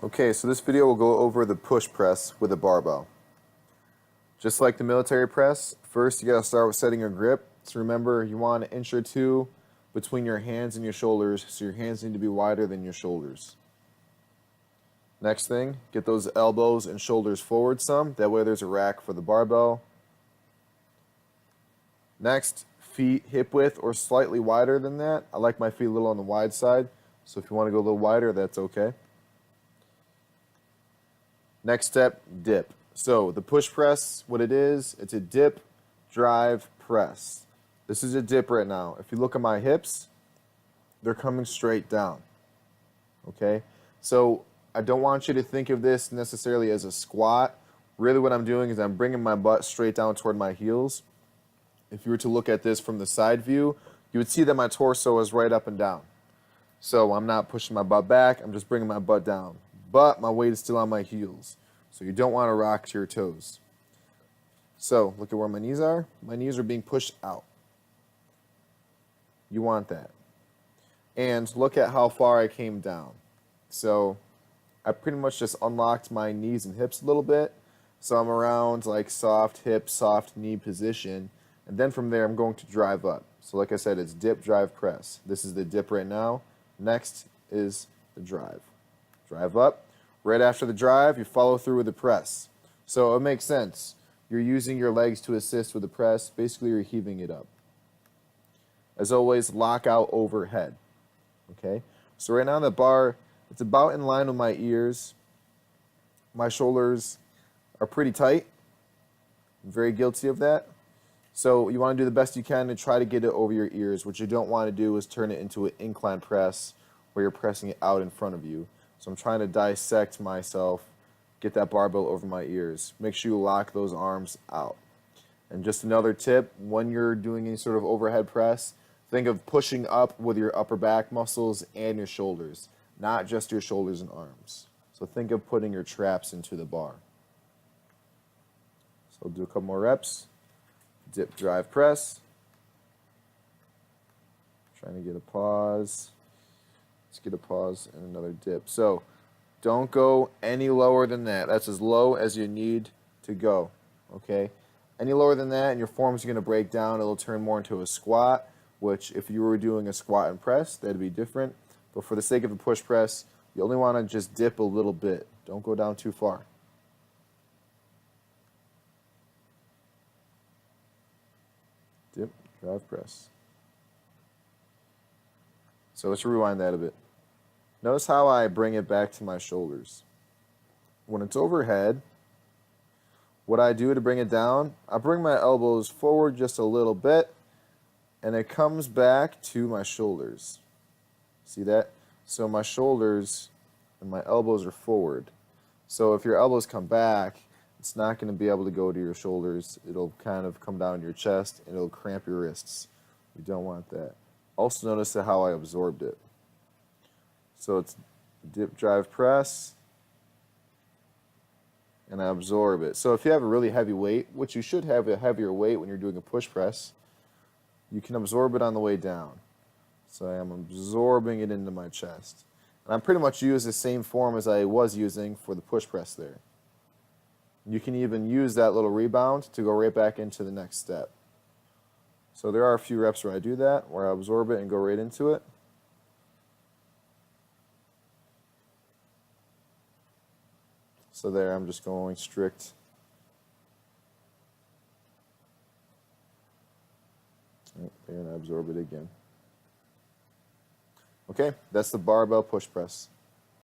Okay, so this video will go over the push press with a barbell. Just like the military press, first you gotta start with setting your grip. So remember, you want an inch or two between your hands and your shoulders, so your hands need to be wider than your shoulders. Next thing, get those elbows and shoulders forward some, that way there's a rack for the barbell. Next, feet hip width or slightly wider than that. I like my feet a little on the wide side, so if you want to go a little wider, that's okay. Next step, dip. So the push press, what it is, it's a dip, drive, press. This is a dip right now. If you look at my hips, they're coming straight down. Okay? So I don't want you to think of this necessarily as a squat. Really what I'm doing is I'm bringing my butt straight down toward my heels. If you were to look at this from the side view, you would see that my torso is right up and down. So I'm not pushing my butt back, I'm just bringing my butt down. But my weight is still on my heels. So you don't want to rock to your toes. So look at where my knees are. My knees are being pushed out. You want that. And look at how far I came down. So I pretty much just unlocked my knees and hips a little bit. So I'm around like soft hip, soft knee position. And then from there I'm going to drive up. So like I said, it's dip, drive, press. This is the dip right now. Next is the drive. Drive up. Right after the drive, you follow through with the press. So it makes sense. You're using your legs to assist with the press. Basically, you're heaving it up. As always, lock out overhead. Okay? So right now on the bar, it's about in line with my ears. My shoulders are pretty tight. I'm very guilty of that. So you want to do the best you can to try to get it over your ears. What you don't want to do is turn it into an incline press where you're pressing it out in front of you. So I'm trying to dissect myself, get that barbell over my ears. Make sure you lock those arms out. And just another tip, when you're doing any sort of overhead press, think of pushing up with your upper back muscles and your shoulders, not just your shoulders and arms. So think of putting your traps into the bar. So I'll do a couple more reps. Dip, drive, press. Trying to get a pause. Let's get a pause and another dip. So don't go any lower than that. That's as low as you need to go. Okay? Any lower than that and your form's going to break down. It'll turn more into a squat, which if you were doing a squat and press, that'd be different. But for the sake of a push press, you only want to just dip a little bit. Don't go down too far. Dip, drive, press. So let's rewind that a bit. Notice how I bring it back to my shoulders. When it's overhead, what I do to bring it down, I bring my elbows forward just a little bit, and it comes back to my shoulders. See that? So my shoulders and my elbows are forward. So if your elbows come back, it's not going to be able to go to your shoulders. It'll kind of come down your chest, and it'll cramp your wrists. You don't want that. Also notice how I absorbed it. So it's dip, drive, press, and I absorb it. So if you have a really heavy weight, which you should have a heavier weight when you're doing a push press, you can absorb it on the way down. So I am absorbing it into my chest. And I'm pretty much use the same form as I was using for the push press there. You can even use that little rebound to go right back into the next step. So there are a few reps where I do that, where I absorb it and go right into it. So there, I'm just going strict. Right there, and I absorb it again. Okay, that's the barbell push press.